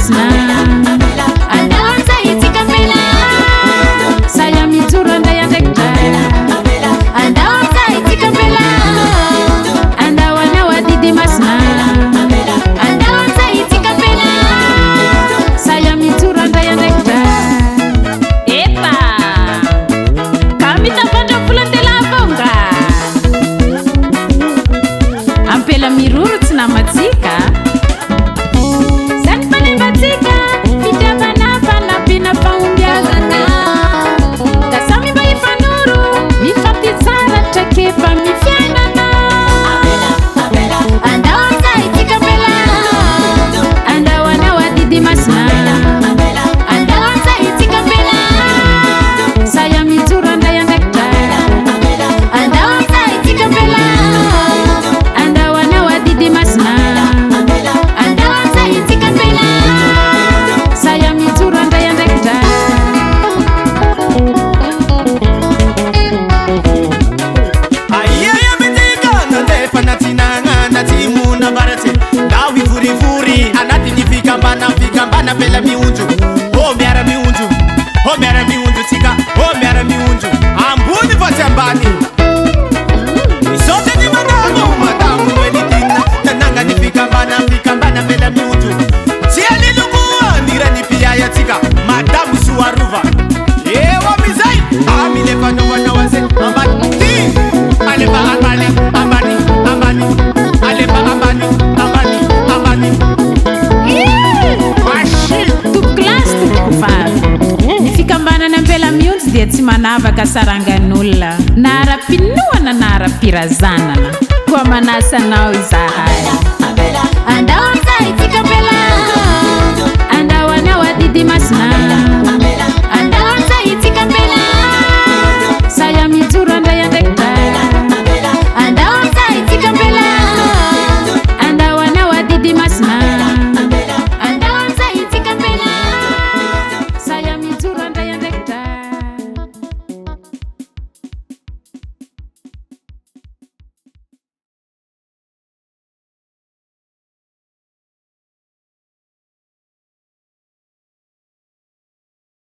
masina andao anzaitika mbela saya mijoro andray andraiky dra andao anzaitika mbela andao anao adidy masina andao anzaitika mbela saya mijoro andray andraiky dra epa ka mitavandra volantela avonga ampela miroro tsy namatsika zany fanembatsika fitiavana fanapina fahombiazana ka samy mba ifanoro mifampitsara trakefa mifiainana andao anzaitika mbela andao anao adidy masina andao anzaitika mbela saya mijoro andray andraiky dra andao anzaitika mbela andao anao adidy masina andao anzaitika mbela saya mijoro andray andraiky dra Aiaya mitika nandefa natsinagna natsimona baratsy ndao ivorivory anatin'ny fikambana bela mionjo ô miara mionjo tsika ô miara mionjo ambony fa tsy ambany isotany madamo noelidina tanangany fikambana bela mionjo tsy alilokoa nirany piaya tsika madamo soarova eo amizay amilefanaovanao aze ambany alefa ambany alefa ambany tompoko lasy tompoko vavy ny fikambanana ambela mionjo dia tsy manavaka sarangan'olona na ara-pinoana na ara-pirazanana koa manasanao izahay